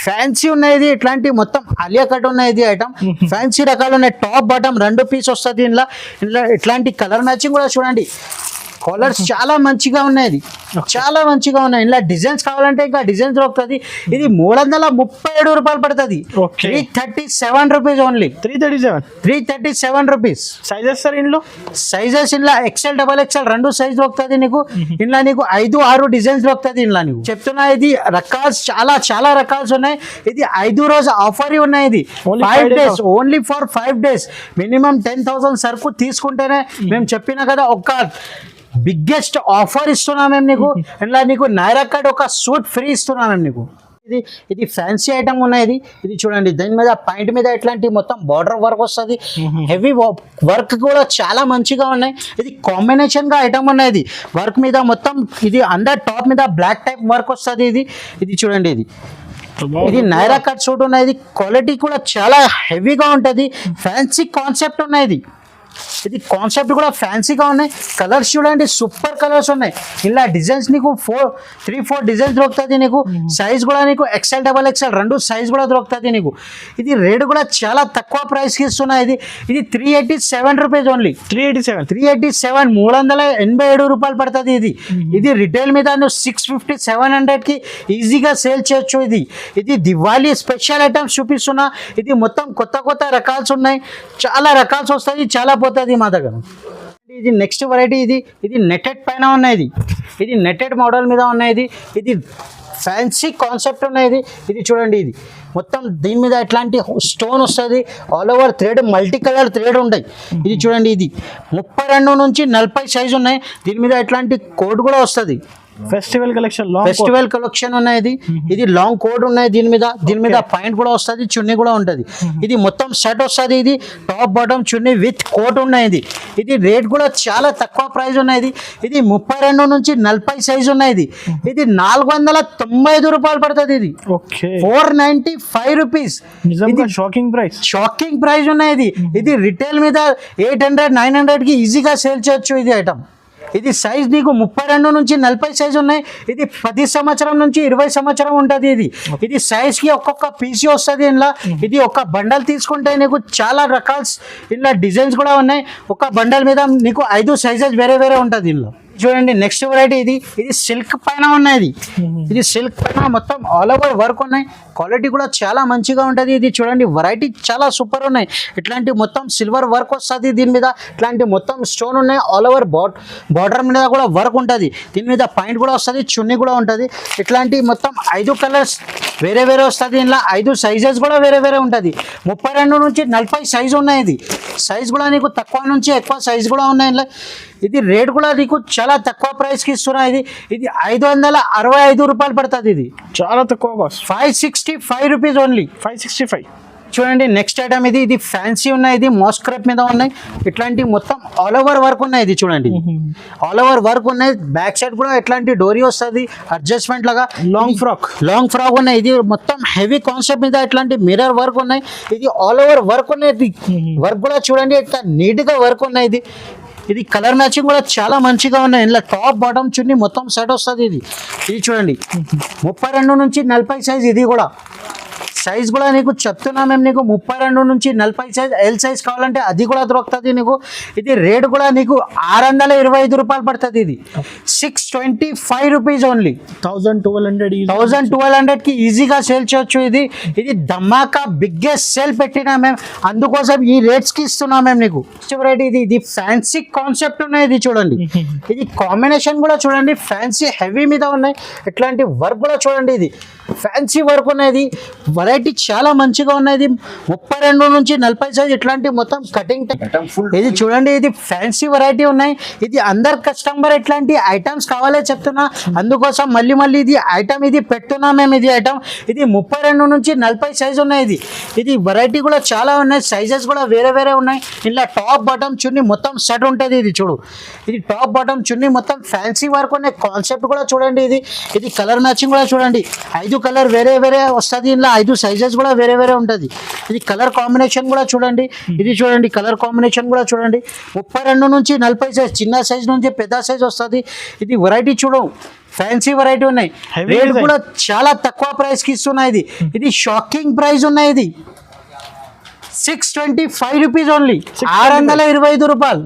ఫ్యాన్సీ ఉన్నాయి. ఇట్లాంటి మొత్తం ఆలియా కట్ ఉన్నాయి. ఇది ఐటమ్ ఫ్యాన్సీ రకాలు ఉన్నాయి. టాప్ బాటమ్ రెండు పీస్ వస్తుంది. ఇంట్లో ఇట్లాంటి కలర్ మ్యాచింగ్ కూడా చూడండి. కలర్స్ చాలా మంచిగా ఉన్నాయి. చాలా మంచిగా ఉన్నాయి. ఇలా డిజైన్స్ కావాలంటే ఇంకా డిజైన్స్ దొరుకుతుంది. ఇది 337 రూపాయలు పడుతుంది. 337 rupees only. 337 rupees. Sizes sir ఇంట్లో? సైజెస్ ఇంట్లో XL XXL రెండు సైజ్ దొరుకుతుంది నీకు. ఇంట్లో నీకు 5-6 డిజైన్స్ దొరుకుతుంది. ఇంట్లో నీకు చెప్తున్నా, ఇది రకాల్స్ చాలా రకాల్స్ ఉన్నాయి. ఇది 5 రోజు ఆఫర్ ఉన్నాయి. ఇది 5 days, only for 5 days. Minimum 10,000 సరుకు తీసుకుంటేనే మేము చెప్పినా కదా, ఒక బిగ్గెస్ట్ ఆఫర్ ఇస్తున్నాం మేము నీకు. ఇలా నీకు నైరా కట్ ఒక సూట్ ఫ్రీ ఇస్తున్నాం మేము నీకు. ఇది ఫ్యాన్సీ ఐటమ్ ఉన్నాయి. ఇది చూడండి, దీని మీద పాయింట్ మీద ఇట్లాంటి మొత్తం బార్డర్ వర్క్ వస్తుంది. హెవీ వర్క్ కూడా చాలా మంచిగా ఉన్నాయి. ఇది కాంబినేషన్ గా ఐటమ్ ఉన్నాయి. వర్క్ మీద మొత్తం ఇది అందర్ టాప్ మీద బ్లాక్ టైప్ వర్క్ వస్తుంది. ఇది చూడండి, ఇది నైరా కట్ సూట్ ఉన్నాయి. క్వాలిటీ కూడా చాలా హెవీగా ఉంటుంది. ఫ్యాన్సీ కాన్సెప్ట్ ఉన్నాయి. ఇది కాన్సెప్ట్ కూడా ఫ్యాన్సీగా ఉన్నాయి. కలర్స్ చూడండి, సూపర్ కలర్స్ ఉన్నాయి. ఇలా డిజైన్స్ నీకు 3-4 డిజైన్స్ దొరుకుతుంది నీకు. సైజ్ కూడా నీకు XL XXL రెండు సైజ్ కూడా దొరుకుతుంది నీకు. ఇది రేట్ కూడా చాలా తక్కువ ప్రైస్కి ఇస్తున్నాయి. ఇది 387 రూపీస్ ఓన్లీ. 387 387 రూపాయలు పడుతుంది. ఇది రిటైల్ మీద నువ్వు 650-700కి ఈజీగా సేల్ చేయొచ్చు. ఇది దివాళీ స్పెషల్ ఐటమ్స్ చూపిస్తున్నా. ఇది మొత్తం కొత్త రకాల్స్ ఉన్నాయి. చాలా రకాల్స్ వస్తాయి, చాలా పోతుంది మా దగ్గర. ఇది నెక్స్ట్ వెరైటీ. ఇది నెటెడ్ పైన ఉన్నాయి. ఇది నెటెడ్ మోడల్ మీద ఉన్నాయి. ఇది ఫ్యాన్సీ కాన్సెప్ట్ ఉన్నాయి. ఇది చూడండి, ఇది మొత్తం దీని మీద ఎట్లాంటి స్టోన్ వస్తుంది. All over thread, multi colour thread ఉంటాయి. ఇది చూడండి, ఇది 32 నుంచి 40 సైజు ఉన్నాయి. దీని మీద ఎట్లాంటి కోట్ కూడా వస్తుంది. ఫెస్టివల్ కలెక్షన్ ఉన్నాయి. ఇది లాంగ్ కోట్ ఉన్నాయి. దీని మీద పాయింట్ కూడా వస్తుంది, చున్నీ కూడా ఉంటుంది. ఇది మొత్తం సెట్ వస్తుంది. ఇది top bottom chunni with coat ఉన్నాయి. ఇది రేట్ కూడా చాలా తక్కువ ప్రైస్ ఉన్నాయి. ఇది 32 నుంచి 40 సైజు ఉన్నాయి. ఇది 495 రూపాయలు పడుతుంది. ఇది 495 రూపీస్. షాకింగ్ ప్రైస్ ఉన్నాయి. ఇది రిటైల్ మీద 800-900కి ఈజీగా సేల్ చేయొచ్చు. ఇది ఐటమ్. ఇది సైజ్ నీకు 32 నుంచి 40 సైజు ఉన్నాయి. ఇది 10 సంవత్సరం నుంచి 20 సంవత్సరం ఉంటుంది. ఇది సైజ్కి ఒక్కొక్క పీసీ వస్తుంది. ఇలా ఇది ఒక బండల్ తీసుకుంటే నీకు చాలా రకాల ఇలా డిజైన్స్ కూడా ఉన్నాయి. ఒక బండల్ మీద నీకు 5 సైజెస్ వేరే ఉంటుంది. ఇలా చూడండి, నెక్స్ట్ వెరైటీ. ఇది సిల్క్ పైన ఉన్నాయి. ఇది సిల్క్ పైన మొత్తం ఆల్ ఓవర్ వర్క్ ఉన్నాయి. క్వాలిటీ కూడా చాలా మంచిగా ఉంటుంది. ఇది చూడండి, వెరైటీ చాలా సూపర్ ఉన్నాయి. ఇట్లాంటి మొత్తం సిల్వర్ వర్క్ వస్తుంది. దీని మీద ఇట్లాంటి మొత్తం స్టోన్ ఉన్నాయి. ఆల్ ఓవర్ బార్డర్ మీద కూడా వర్క్ ఉంటుంది. దీని మీద పాయింట్ కూడా వస్తుంది, చున్నీ కూడా ఉంటుంది. ఇట్లాంటి మొత్తం 5 కలర్స్ వేరే వస్తుంది. ఇలా 5 సైజెస్ కూడా వేరే ఉంటుంది. 32 నుంచి 40 సైజు ఉన్నాయి. ఇది సైజ్ కూడా నీకు తక్కువ నుంచి ఎక్కువ సైజ్ కూడా ఉన్నాయి. ఇలా ఇది రేట్ కూడా నీకు చాలా తక్కువ ప్రైస్కి ఇస్తున్నా. ఇది 565 రూపాయలు పడుతుంది. ఇది చాలా తక్కువ కాస్ట్. 565 rupees only. 565. చూడండి నెక్స్ట్ ఐటమ్ ఇది ఫ్యాన్సీ ఉన్నాయి, ఇది మోస్క్రప్ మీద ఉన్నాయి. ఇట్లాంటి మొత్తం ఆల్ ఓవర్ వర్క్ ఉన్నాయి. ఇది చూడండి ఆల్ ఓవర్ వర్క్ ఉన్నాయి. బ్యాక్ సైడ్ కూడా ఇట్లాంటి డోరీ వస్తుంది అడ్జస్ట్మెంట్ లాగా. లాంగ్ ఫ్రాక్ ఉన్నాయి. ఇది మొత్తం హెవీ కాన్సెప్ట్ మీద ఇట్లాంటి మిర్రర్ వర్క్ ఉన్నాయి. ఇది ఆల్ ఓవర్ వర్క్ ఉన్నాయి. వర్క్ కూడా చూడండి ఇట్లా నీట్ గా వర్క్ ఉన్నాయి. ఇది కలర్ మ్యాచింగ్ కూడా చాలా మంచిగా ఉన్నాయి. ఇందులో టాప్ బాటమ్ చున్నీ మొత్తం సెట్ వస్తుంది. ఇది చూడండి 32 నుంచి 40 సైజ్. ఇది కూడా సైజ్ కూడా నీకు చెప్తున్నా మేము, నీకు 32 నుంచి 40 సైజ్. ఎల్ సైజ్ కావాలంటే అది కూడా దొరుకుతుంది నీకు. ఇది రేట్ కూడా నీకు 625 రూపాయలు పడుతుంది. ఇది 625 రూపీస్ ఓన్లీ. 1200 కి ఈజీగా సేల్ చేయొచ్చు. ఇది ధమాకా బిగ్గెస్ట్ సేల్ పెట్టినా మేము, అందుకోసం ఈ రేట్స్ కి ఇస్తున్నాం మేము నీకు. వెరైటీ ఇది ఫ్యాన్సీ కాన్సెప్ట్ ఉన్నాయి. ఇది చూడండి, ఇది కాంబినేషన్ కూడా చూడండి ఫ్యాన్సీ హెవీ మీద ఉన్నాయి. ఇట్లాంటి వర్క్ కూడా చూడండి, ఇది ఫ్యాన్సీ వర్క్ ఉన్నది. వెరైటీ చాలా మంచిగా ఉన్నది. 32 నుంచి 40 సైజ్ ఇట్లాంటి మొత్తం కటింగ్. ఇది చూడండి, ఇది ఫ్యాన్సీ వెరైటీ ఉన్నాయి. ఇది అందరు కస్టమర్ ఇట్లాంటి ఐటమ్స్ కావాలే చెప్తున్నా, అందుకోసం మళ్ళీ ఇది ఐటమ్ ఇది పెడుతున్నాం మేము. ఇది ఐటమ్ ఇది 32 నుంచి 40 సైజ్ ఉన్నాయి. ఇది వెరైటీ కూడా చాలా ఉన్నాయి. సైజెస్ కూడా వేరే ఉన్నాయి. ఇలా టాప్ బాటమ్ చున్నీ మొత్తం సెట్ ఉంటుంది. ఇది చూడు, ఇది టాప్ బాటమ్ చున్నీ మొత్తం ఫ్యాన్సీ వర్క్ ఉన్నాయి. కాన్సెప్ట్ కూడా చూడండి. ఇది కలర్ మ్యాచింగ్ కూడా చూడండి. 5 కలర్ వేరే వస్తుంది. ఇలా 5 సైజెస్ కూడా వేరే ఉంటుంది. ఇది కలర్ కాంబినేషన్ కూడా చూడండి. ఇది చూడండి కలర్ కాంబినేషన్ కూడా చూడండి. 32 నుంచి 40 సైజ్, చిన్న సైజ్ నుంచి పెద్ద సైజ్ వస్తుంది. ఇది వెరైటీ చూడు, ఫ్యాన్సీ వెరైటీ ఉన్నాయి. రేట్ కూడా చాలా తక్కువ ప్రైస్ కి ఇస్తున్నాయి. ఇది షాకింగ్ ప్రైస్ ఉన్నాయి. ఇది 625 రూపీస్ ఓన్లీ. 625 రూపాయలు.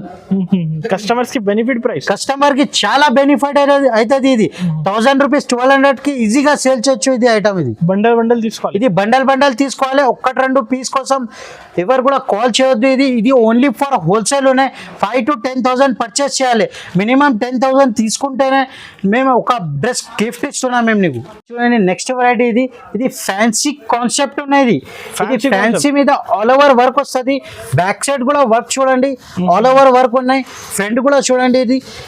కస్టమర్స్ కి బెనిఫిట్ ప్రైస్. కస్టమర్ కి చాలా బెనిఫిట్ అవుతుంది. ఇది 1000 రూపీస్ 1200 కి ఈజీగా సేల్ చేయొచ్చు. ఇది ఐటమ్ ఇది బండల్ తీసుకోవాలి. ఇది బండల్ తీసుకోవాలి. 1-2 పీస్ కోసం ఎవరు కూడా కాల్ చేయొద్దు. ఇది ఓన్లీ ఫర్ హోల్సేల్ ఉన్నాయి. 5,000 to 10,000 పర్చేస్ చేయాలి. మినిమం 10,000 తీసుకుంటేనే మేము ఒక డ్రెస్ గిఫ్ట్ ఇస్తున్నాం మేము నీకు. చూడండి నెక్స్ట్ వెరైటీ ఇది ఫ్యాన్సీ కాన్సెప్ట్ ఉన్నాయి. ఇది ఫ్యాన్సీ మీద ఆల్ ఓవర్ వర్క్ వస్తుంది. బ్యాక్ సైడ్ కూడా వర్క్ చూడండి, ఆల్ ఓవర్ వర్క్ ఉన్నాయి. ఫ్రంట్ కూడా చూడండి,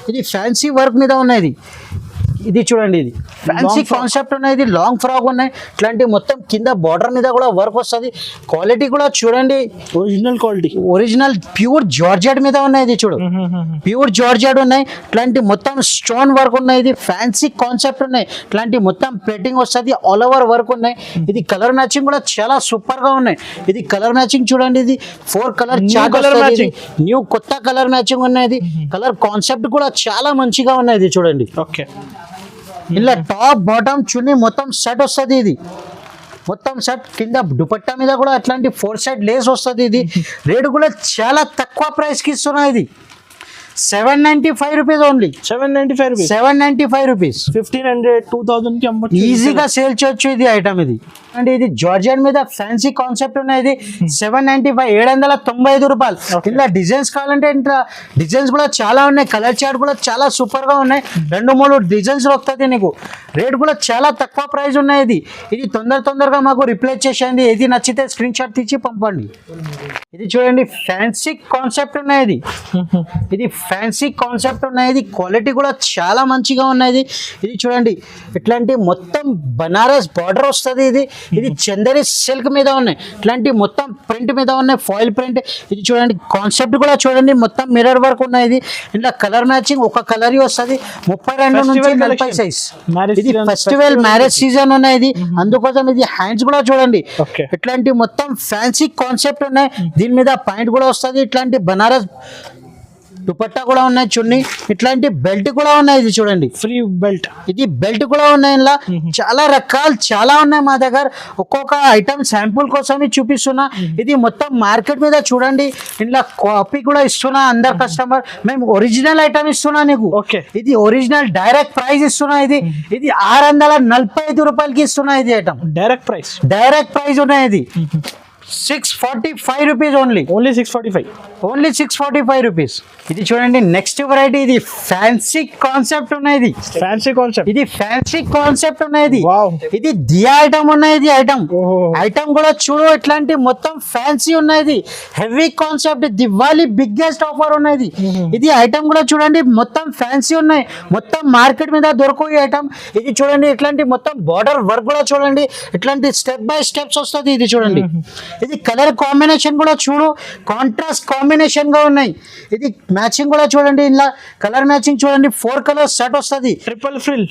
ఇది ఫ్యాన్సీ వర్క్ మీద ఉన్నది. ఇది చూడండి, ఇది ఫ్యాన్సీ కాన్సెప్ట్ ఉన్నాయి. ఇది లాంగ్ ఫ్రాక్ ఉన్నాయి. ఇట్లాంటి మొత్తం కింద బార్డర్ మీద కూడా వర్క్ వస్తుంది. క్వాలిటీ కూడా చూడండి, original quality, original pure georgette మీద ఉన్నాయి. ఇది చూడు, ప్యూర్ జార్జెట్ ఉన్నాయి. ఇట్లాంటి మొత్తం స్టోన్ వర్క్ ఉన్నాయి. ఇది ఫ్యాన్సీ కాన్సెప్ట్ ఉన్నాయి. ఇట్లాంటి మొత్తం ప్లేటింగ్ వస్తుంది. ఆల్ ఓవర్ వర్క్ ఉన్నాయి. ఇది కలర్ మ్యాచింగ్ కూడా చాలా సూపర్ గా ఉన్నాయి. ఇది కలర్ మ్యాచింగ్ చూడండి, ఇది 4 కలర్ న్యూ కొత్త కలర్ మ్యాచింగ్ ఉన్నాయి. కలర్ కాన్సెప్ట్ కూడా చాలా మంచిగా ఉన్నాయి. ఇది చూడండి, ఓకే. ఇలా టాప్ బాటమ్ చున్నీ మొత్తం సెట్ వస్తుంది. ఇది మొత్తం సెట్ కింద దుపట్టా మీద కూడా అట్లాంటి 4 సైడ్ లేస్ వస్తుంది. ఇది రేటు కూడా చాలా తక్కువ ప్రైస్ కి ఇస్తున్నాయి. ఇది 795 రూపీస్ ఓన్లీ. 795 రూపీస్. 1500 2000 కి అమ్మొచ్చు. ఈజీగా సేల్ చేయొచ్చు. ఇది ఐటమ్ ఇది అంటే ఇది జార్జియన్ మీద ఫ్యాన్సీ కాన్సెప్ట్ ఉన్నాయి. ఇది 795 795 రూపాయలు. ఇలా డిజైన్స్ కావాలంటే ఇంట్లో డిజైన్స్ కూడా చాలా ఉన్నాయి. కలర్ చార్ట్ కూడా చాలా సూపర్ గా ఉన్నాయి. 2-3 డిజైన్స్ దొరుకుతుంది నీకు. రేట్ కూడా చాలా తక్కువ ప్రైస్ ఉన్నాయి. ఇది తొందరగా మాకు రిప్లై చేసేయండి. ఏది నచ్చితే స్క్రీన్ షాట్ తీసి పంపండి. ఇది చూడండి ఫ్యాన్సీ కాన్సెప్ట్ ఉన్నాయి. ఇది ఫ్యాన్సీ కాన్సెప్ట్ ఉన్నాయి. క్వాలిటీ కూడా చాలా మంచిగా ఉన్నాయి. ఇది చూడండి, ఇట్లాంటి మొత్తం బనారస్ బార్డర్ వస్తుంది. ఇది చందేరి సిల్క్ మీద ఉన్నాయి. ఇట్లాంటి మొత్తం ప్రింట్ మీద ఉన్నాయి, ఫాయిల్ ప్రింట్. ఇది చూడండి కాన్సెప్ట్ కూడా చూడండి, మొత్తం మిర్రర్ వర్క్ ఉన్నాయి. ఇలా కలర్ మ్యాచింగ్ ఒక కలర్ వస్తుంది. 32 నుంచి 40 సైజ్. ఇది ఫెస్టివల్ మ్యారేజ్ సీజన్ ఉన్నాయి. అందుకోసం ఇది హ్యాండ్స్ కూడా చూడండి, ఇట్లాంటి మొత్తం ఫ్యాన్సీ కాన్సెప్ట్ ఉన్నాయి. దీని మీద పాయింట్ కూడా వస్తుంది. ఇట్లాంటి బనారస్ దుపట్టా కూడా ఉన్నాయి. చున్నీ ఇట్లాంటి బెల్ట్ కూడా ఉన్నాయి. ఇది చూడండి, ఫ్రీ బెల్ట్. ఇది బెల్ట్ కూడా ఉన్నాయి. ఇలా చాలా రకాలు చాలా ఉన్నాయి మా దగ్గర. ఒక్కొక్క ఐటమ్ శాంపుల్ కోసం చూపిస్తున్నా. ఇది మొత్తం మార్కెట్ మీద చూడండి. ఇలా కాపీ కూడా ఇస్తున్నా అందరు కస్టమర్. మేము ఒరిజినల్ ఐటమ్ ఇస్తున్నా నీకు. ఇది ఒరిజినల్ డైరెక్ట్ ప్రైస్ ఇస్తున్నా. ఇది 645 రూపాయలకి ఇస్తున్నా. ఇది ఐటమ్ డైరెక్ట్ ప్రైస్ ఉన్నాయి. ఇది 645 రూపీస్ ఓన్లీ. 645 రూపీస్. ఇది చూడండి నెక్స్ట్ వెరైటీ. ఇది ఫ్యాన్సీ కాన్సెప్ట్ ఉన్నాయి. ఇది ఫ్యాన్సీ కాన్సెప్ట్ ఉన్నాయి. ఇది దియా ఐటమ్ ఉన్నాయి. ఇది ఐటమ్ కూడా చూడు, ఇట్లాంటి మొత్తం ఫ్యాన్సీ ఉన్నాయి. Heavy concept, Diwali biggest offer ఉన్నాయి. ఇది ఐటమ్ కూడా చూడండి, మొత్తం ఫ్యాన్సీ ఉన్నాయి. మొత్తం మార్కెట్ మీద దొరకవు ఈ ఐటమ్. ఇది చూడండి, ఇట్లాంటి మొత్తం బార్డర్ వర్క్ కూడా చూడండి, ఇట్లాంటి స్టెప్ బై స్టెప్స్ వస్తుంది. ఇది చూడండి, ఇది కలర్ కాంబినేషన్ కూడా చూడు, కాంట్రాస్ట్ కాంబినేషన్ గా ఉన్నాయి. ఇది మ్యాచింగ్ కూడా చూడండి, ఇలా కలర్ మ్యాచింగ్ చూడండి, 4 కలర్ సెట్ వస్తుంది. Triple frill.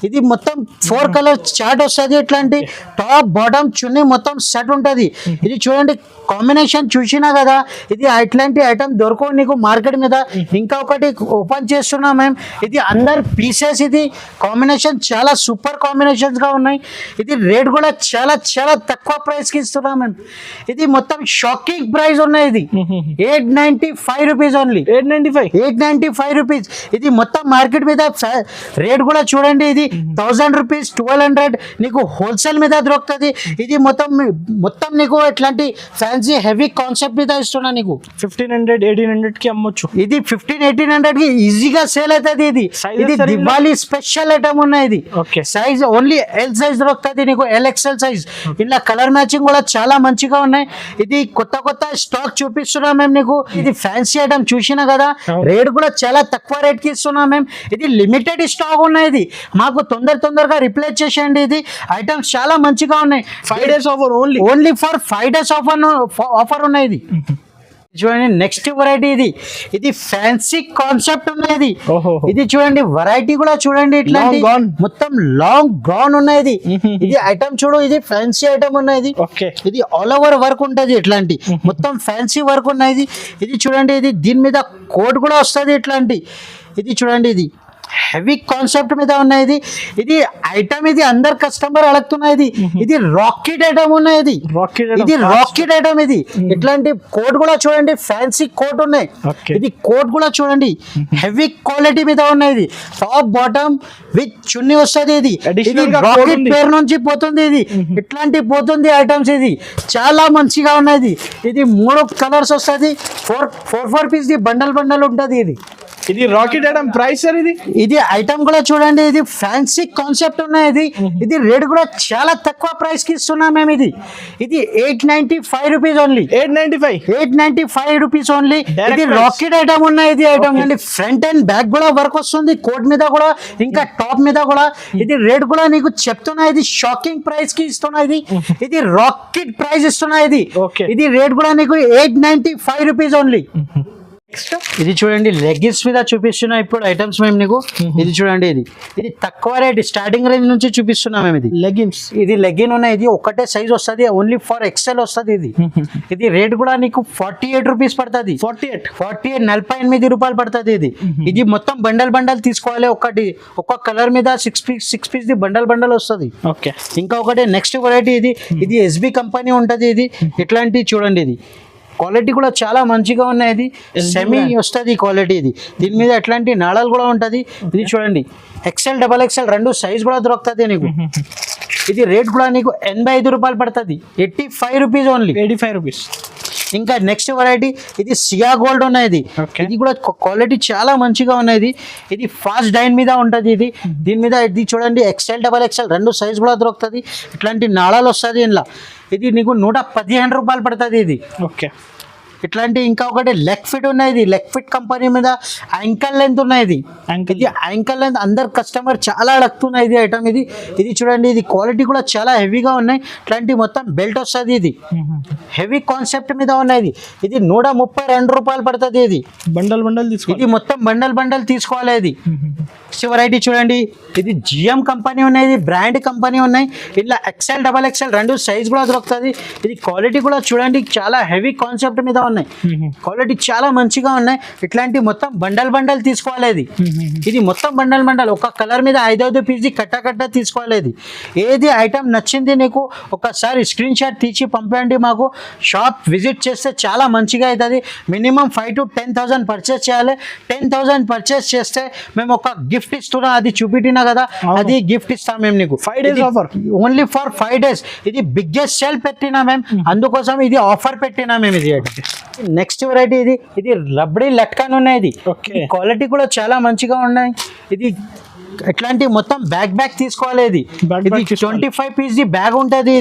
ఇది మొత్తం 4 కలర్ చార్ట్ వస్తుంది. ఇట్లాంటి టాప్ బాటమ్ చున్నీ మొత్తం సెట్ ఉంటుంది. ఇది చూడండి కాంబినేషన్ చూసినా కదా, ఇది ఇట్లాంటి ఐటమ్ దొరకవు నీకు మార్కెట్ మీద. ఇంకా ఒకటి ఓపెన్ చేస్తున్నా మేము, ఇది అందర్ పీసెస్. ఇది కాంబినేషన్ చాలా సూపర్ కాంబినేషన్స్ గా ఉన్నాయి. ఇది రేట్ కూడా చాలా చాలా తక్కువ ప్రైస్ కి ఇస్తున్నాం మేము. ఇది మొత్తం షాకింగ్ ప్రైస్ ఉన్నాయి. ఇది 895 రూపీస్ ఓన్లీ. 895 రూపీస్. ఇది మొత్తం మార్కెట్ మీద రేట్ కూడా చూడండి, ఇది 1000 రూపీస్, 1200 నీకు హోల్సేల్ మీద దొరుకుతుంది. ఇది మొత్తం నీకు ఎట్లాంటి ఫ్యాన్సీ హెవీ కాన్సెప్ట్ మీద ఇస్తున్నా నీకు. 1500-1800 కి అమ్మొచ్చు. ఇది 1500-1800 కి ఈజీగా సేల్ అవుతుంది. ఇది దివాళీ స్పెషల్ ఐటమ్ ఉన్నాయి. ఇది సైజ్ ఓన్లీ ఎల్ సైజ్ దొరుకుతుంది నీకు, LXL సైజ్. ఇలా కలర్ మ్యాచింగ్ కూడా చాలా మంచిగా ఉన్నాయి. ఇది కొత్త స్టాక్ చూపిస్తున్నాం మేము నీకు. ఇది ఫ్యాన్సీ ఐటమ్ చూసినా కదా, రేట్ కూడా చాలా తక్కువ రేట్ కి ఇస్తున్నాం మేము. ఇది లిమిటెడ్ స్టాక్ ఉన్నాయి. ఇది మాకు తొందరగా రిప్లేస్ చేసేయండి. ఇది ఐటమ్స్ చాలా మంచిగా ఉన్నాయి. 5 days offer only for 5 days offer ఉన్నాయి. ఇది చూడండి నెక్స్ట్ వెరైటీ. ఇది ఫ్యాన్సీ కాన్సెప్ట్ ఉన్నది. ఇది చూడండి వెరైటీ కూడా చూడండి, ఇట్లాంటి మొత్తం లాంగ్ గౌన్ ఉన్నది. ఇది ఐటమ్ చూడు, ఇది ఫ్యాన్సీ ఐటమ్ ఉన్నది. ఇది ఆల్ ఓవర్ వర్క్ ఉంటది, ఇట్లాంటి మొత్తం ఫ్యాన్సీ వర్క్ ఉన్నది. ఇది చూడండి, ఇది దీని మీద కోట్ కూడా వస్తుంది ఇట్లాంటి. ఇది చూడండి, ఇది హెవీ కాన్సెప్ట్ మీద ఉన్నాయి. ఇది ఐటమ్ ఇది అందరు కస్టమర్ అడుగుతున్నది. ఇది రాకెట్ ఐటమ్ ఉన్నది. ఇది రాకెట్ ఐటమ్. ఇది ఇట్లాంటి కోట్ కూడా చూడండి, ఫ్యాన్సీ కోట్ ఉన్నాయి. ఇది కోట్ కూడా చూడండి, హెవీ క్వాలిటీ మీద ఉన్నది. టాప్ బాటమ్ విత్ చున్నీ వస్తుంది. ఇది రాకెట్ పేరు నుంచి పోతుంది. ఇది ఇట్లాంటి పోతుంది ఐటమ్స్. ఇది చాలా మంచిగా ఉన్నది. ఇది 3 కలర్స్ వస్తుంది. 4 పీస్ బండల్ ఉంటుంది. ఇది రాకెట్ ఐటమ్. ప్రైస్ సార్ ఇది ఐటమ్ కూడా చూడండి, ఇది ఫ్యాన్సీ కాన్సెప్ట్ ఉన్నాయి. ఇది రేట్ కూడా చాలా తక్కువ ప్రైస్ కి ఇస్తున్నాం మేము. ఇది 895 రూపీస్ ఓన్లీ. 895 rupees only. ఇది రాకెట్ ఐటమ్ ఉన్నాయి. ఇది ఐటమ్ అండి, ఫ్రంట్ అండ్ బ్యాక్ కూడా వర్క్ వస్తుంది, కోట్ మీద కూడా ఇంకా టాప్ మీద కూడా. ఇది రేట్ కూడా నీకు చెప్తున్నా, ఇది షాకింగ్ ప్రైస్ కి ఇస్తున్నా. ఇది రాకెట్ ప్రైస్ ఇస్తున్నా. ఇది రేట్ కూడా నీకు 895 రూపీస్ ఓన్లీ. ఇది చూడండి లెగ్గిన్స్ మీద చూపిస్తున్నా ఇప్పుడు ఐటమ్స్ మేము నీకు. ఇది చూడండి, ఇది తక్కువ రేట్ స్టార్టింగ్ రేంజ్ నుంచి చూపిస్తున్నాం మేము. ఇది లెగ్గిన్స్. ఇది లెగ్గిన్ ఉన్నాయి. ఇది ఒకటే సైజ్ వస్తుంది, ఓన్లీ ఫర్ XL వస్తుంది. ఇది రేట్ కూడా నీకు 48 రూపీస్ పడుతుంది. 48 రూపాయలు పడుతుంది. ఇది మొత్తం బండల్ తీసుకోవాలి. ఒక్క కలర్ మీద 6 పీస్ బండల్ వస్తుంది. ఇంకా ఒకటి నెక్స్ట్ వెరైటీ. ఇది SB కంపెనీ ఉంటది. ఇది ఇట్లాంటి చూడండి, ఇది క్వాలిటీ కూడా చాలా మంచిగా ఉన్నాయి. ఇది సెమీ వస్తుంది క్వాలిటీ. ఇది దీని మీద ఎట్లాంటి నాళాలు కూడా ఉంటుంది. ఇది చూడండి XL, XXL 2 సైజ్ కూడా దొరుకుతుంది నీకు. ఇది రేట్ కూడా నీకు 85 రూపాయలు పడుతుంది. 85 రూపీస్ ఓన్లీ. 85 రూపీస్. ఇంకా నెక్స్ట్ వెరైటీ, ఇది సియా గోల్డ్ ఉన్నది. ఇది కూడా క్వాలిటీ చాలా మంచిగా ఉన్నది. ఇది ఫాస్ట్ డైన్ మీద ఉంటుంది. దీని మీద ఇది చూడండి XL, XXL 2 సైజ్ కూడా దొరుకుతుంది. ఇట్లాంటి నాళాలు వస్తుంది ఇంట్లో. ఇది నీకు 115 రూపాయలు పడుతుంది. ఇది ఇట్లాంటి ఇంకా ఒకటి లెగ్ ఫిట్ ఉన్నాయి. లెగ్ ఫిట్ కంపెనీ మీద యాంకల్ లెంత్ ఉన్నాయి. ఇది యాంకల్ లెంత్ అందరు కస్టమర్ చాలా అడుగుతున్నాయి. ఇది ఐటమ్. ఇది చూడండి, ఇది క్వాలిటీ కూడా చాలా హెవీగా ఉన్నాయి. ఇట్లాంటి మొత్తం బెల్ట్ వస్తుంది. ఇది హెవీ కాన్సెప్ట్ మీద ఉన్నాయి. ఇది 132 రూపాయలు పడుతుంది. ఇది బండల్ ఇది మొత్తం బండల్ తీసుకోవాలి. ఇది వెరైటీ చూడండి, ఇది GM కంపెనీ ఉన్నాయి. ఇది బ్రాండ్ కంపెనీ ఉన్నాయి. ఇలా XL, XXL 2 సైజ్ కూడా దొరుకుతుంది. ఇది క్వాలిటీ కూడా చూడండి, చాలా హెవీ కాన్సెప్ట్ మీద ఉన్నాయి. క్వాలిటీ చాలా మంచిగా ఉన్నాయి. ఇట్లాంటి మొత్తం బండల్ తీసుకోవాలి. ఇది మొత్తం బండల్ ఒక కలర్ మీద 5 పీస్ కట్ట తీసుకోవాలి. ఏది ఐటమ్ నచ్చింది నీకు ఒకసారి స్క్రీన్ షాట్ తీసి పంపండి మాకు. షాప్ విజిట్ చేస్తే చాలా మంచిగా అవుతుంది. మినిమం 5,000 to 10,000 పర్చేస్ చేయాలి. 10,000 పర్చేస్ చేస్తే మేము ఒక గిఫ్ట్ ఇస్తున్నాం. అది చూపిటినా కదా, అది గిఫ్ట్ ఇస్తాం మేము నీకు. 5 days offer, only for 5 days. ఇది బిగ్గెస్ట్ సేల్ పెట్టినా మేము, అందుకోసం ఇది ఆఫర్ పెట్టినా మేము. ఇది నెక్స్ట్ వెరైటీ, ఇది రబ్బడీ లట్కాన్ ఉన్నాయి. ఇది క్వాలిటీ కూడా చాలా మంచిగా ఉన్నాయి. ఇది ఎట్లాంటి మొత్తం బ్యాగ్ తీసుకోవాలి ఇది Bag ఇది తీసుకోవాలి. 25 పీస్ ది బ్యాగ్ ఉంటది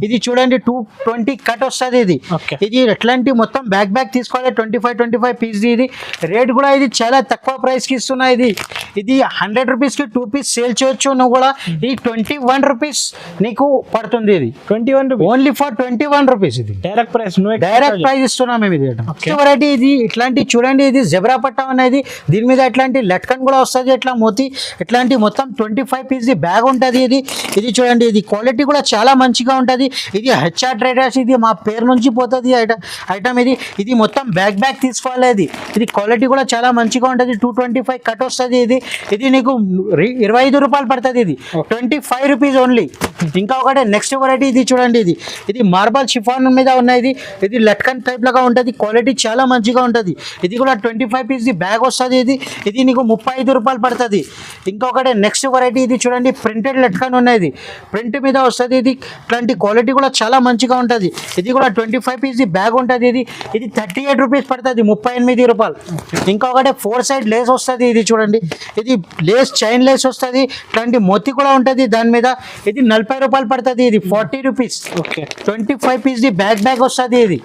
ఇది చూడండి 220 కట్ వస్తుంది ఇది Okay. ఇది ఎట్లాంటి మొత్తం బ్యాగ్ తీసుకోవాలి 25 పీస్ ఇది రేట్ కూడా ఇది చాలా తక్కువ ప్రైస్ కి ఇస్తున్నా ఇది 100 రూపీస్ కి 2 పీస్ సేల్ చేయొచ్చు నువ్వు కూడా ఇది 21 రూపీస్ నీకు పడుతుంది ఇది 21 రూపీస్ ఓన్లీ ఫర్ 21 రూపీస్ ఇది డైరెక్ట్ ప్రైస్ డైరెక్ట్ ప్రైస్ ఇస్తున్నాం మేము ఇది Okay. వెరైటీ ఇది ఇట్లాంటి చూడండి ఇది జెబ్రా పట్టా అనేది దీని మీద ఎట్లాంటి లట్కన్ కూడా వస్తుంది ఎట్లా మోతి ఇట్లాంటి మొత్తం 25 పీస్ ది బ్యాగ్ ఉంటుంది ఇది చూడండి ఇది క్వాలిటీ కూడా చాలా మంచిగా ఉంటుంది ఇది హెచ్ఆర్ ట్రేడర్స్ ఇది మా పేరు నుంచి పోతుంది ఐటమ్ ఇది మొత్తం బ్యాగ్ తీసుకోవాలి ఇది క్వాలిటీ కూడా చాలా మంచిగా ఉంటుంది 225 కట్ వస్తుంది ఇది నీకు 25 రూపాయలు పడుతుంది ఇది 25 రూపీస్ ఓన్లీ ఇంకా ఒకటి నెక్స్ట్ వెరైటీ ఇది చూడండి ఇది మార్బల్ షిఫాన్ మీద ఉన్నది ఇది లట్కన్ టైప్ లాగా ఉంటుంది క్వాలిటీ చాలా మంచిగా ఉంటుంది ఇది కూడా 25 పీస్ ది బ్యాగ్ వస్తుంది ఇది నీకు 35 రూపాయలు పడుతుంది ఇంకొకటి నెక్స్ట్ వెరైటీ ఇది చూడండి ప్రింటెడ్ లట్కన్ ఉన్నది ప్రింట్ మీద వస్తుంది ఇది ఇట్లాంటి క్వాలిటీ కూడా చాలా మంచిగా ఉంటుంది ఇది కూడా 25 పీస్ ది బ్యాగ్ ఉంటుంది ఇది 38 రూపీస్ పడుతుంది 38 రూపాయలు ఇంకొకటి 4 సైడ్ లేస్ వస్తుంది ఇది చూడండి ఇది లేస్ చైన్ లేస్ వస్తుంది ఇట్లాంటి మోతి కూడా ఉంటుంది దాని మీద ఇది 40 రూపాయలు పడుతుంది ఇది 40 rupees okay 25 piece the bag వస్తుంది ఇది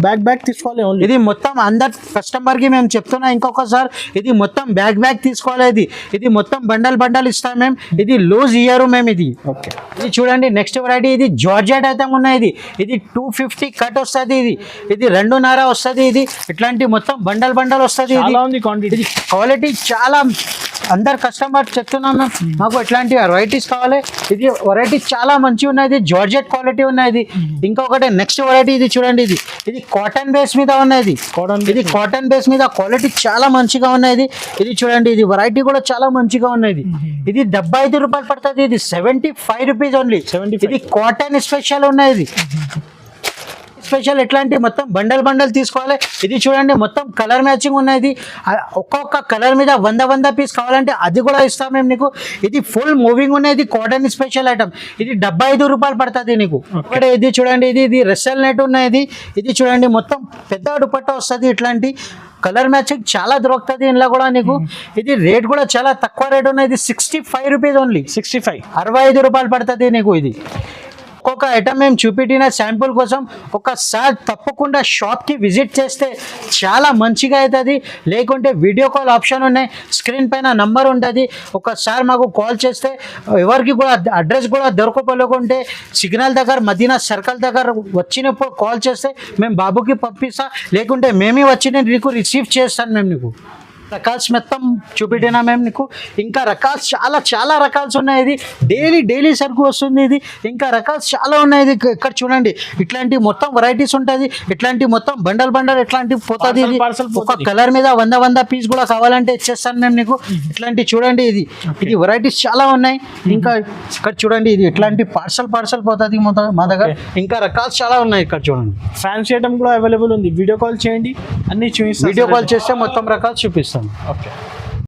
బ్యాగ్ తీసుకోవాలి ఓన్లీ ఇది మొత్తం అందరు కస్టమర్ కి మేము చెప్తున్నా ఇంకొకసారి ఇది మొత్తం బ్యాగ్ తీసుకోవాలి ఇది మొత్తం బండల్ ఇస్తాం మేము ఇది లూజ్ ఇయర్ మేము ఇది ఓకే ఇది చూడండి నెక్స్ట్ వెరైటీ ఇది జార్జెట్ అయితే ఉన్నది ఇది 250 కట్ వస్తుంది ఇది 2.5 వస్తుంది ఇది ఇట్లాంటి మొత్తం బండల్ వస్తుంది చాలా ఉంది క్వాంటిటీ ఇది క్వాలిటీ చాలా అందరు కస్టమర్ చెప్తున్నాం మేము మాకు ఇట్లాంటి వెరైటీస్ కావాలి ఇది వెరైటీ చాలా మంచిగా ఉన్నది జార్జెట్ క్వాలిటీ ఉన్నది ఇంకొకటి నెక్స్ట్ వెరైటీ ఇది చూడండి ఇది కాటన్ బేస్ మీద ఉన్నది ఇది కాటన్ బేస్ మీద క్వాలిటీ చాలా మంచిగా ఉన్నది ఇది చూడండి ఇది వెరైటీ కూడా చాలా మంచిగా ఉన్నది ఇది 75 రూపాయలు పడుతుంది ఇది 75 రూపీస్ ఓన్లీ 75. ఇది కాటన్ స్పెషల్ ఉన్నది స్పెషల్ ఎట్లాంటి మొత్తం బండల్ తీసుకోవాలి ఇది చూడండి మొత్తం కలర్ మ్యాచింగ్ ఉన్నది ఒక్కొక్క కలర్ మీద 100 పీస్ కావాలంటే అది కూడా ఇస్తాం మేము నీకు ఇది ఫుల్ మూవింగ్ ఉన్నది కాటన్ స్పెషల్ ఐటమ్ ఇది 75 రూపాయలు పడుతుంది నీకు ఇక్కడ ఇది చూడండి ఇది రెస్సల్ నెట్ ఉన్నది ఇది చూడండి మొత్తం పెద్ద దుపట్టా వస్తుంది ఇట్లాంటి కలర్ మ్యాచింగ్ చాలా దొరుకుతుంది ఇంట్లో కూడా నీకు ఇది రేట్ కూడా చాలా తక్కువ రేట్ ఉన్నది 65 రూపీస్ ఓన్లీ 65 65 రూపాయలు పడుతుంది నీకు ఇది ఒక్కొక్క ఐటమ్ మేము చూపెట్టిన శాంపుల్ కోసం ఒకసారి తప్పకుండా షాప్కి విజిట్ చేస్తే చాలా మంచిగా అవుతుంది లేకుంటే వీడియో కాల్ ఆప్షన్ ఉన్నాయి స్క్రీన్ పైన నంబర్ ఉంటుంది ఒకసారి మాకు కాల్ చేస్తే ఎవరికి కూడా అడ్రస్ కూడా దొరకపోలేకుంటే సిగ్నల్ దగ్గర మదీనా సర్కిల్ దగ్గర వచ్చినప్పుడు కాల్ చేస్తే మేము బాబుకి పంపిస్తా లేకుంటే మేమే వచ్చి నీకు రిసీవ్ చేస్తాను మేము నీకు రకాల్స్ మొత్తం చూపెట్టినా మేము నీకు ఇంకా రకాల్స్ చాలా రకాల్స్ ఉన్నాయి ఇది డైలీ సరుకు వస్తుంది ఇది ఇంకా రకాల్స్ చాలా ఉన్నాయి ఇది ఇక్కడ చూడండి ఇట్లాంటి మొత్తం వెరైటీస్ ఉంటుంది ఇట్లాంటి మొత్తం బండల్ ఇట్లాంటి పోతుంది ఇది Parcel ఒక కలర్ మీద 100 పీస్ కూడా కావాలంటే ఇచ్చేస్తాను మేము నీకు ఇట్లాంటి చూడండి ఇది వెరైటీస్ చాలా ఉన్నాయి ఇంకా ఇక్కడ చూడండి ఇది ఇట్లాంటి పార్సల్ పోతుంది మా దగ్గర ఇంకా రకాల్స్ చాలా ఉన్నాయి ఇక్కడ చూడండి ఫ్యాన్సీ ఐటమ్ కూడా అవైలబుల్ ఉంది వీడియో కాల్ చేయండి అన్ని చూపిస్తాను వీడియో కాల్ చేస్తే మొత్తం రకాలు చూపిస్తాను ఓకే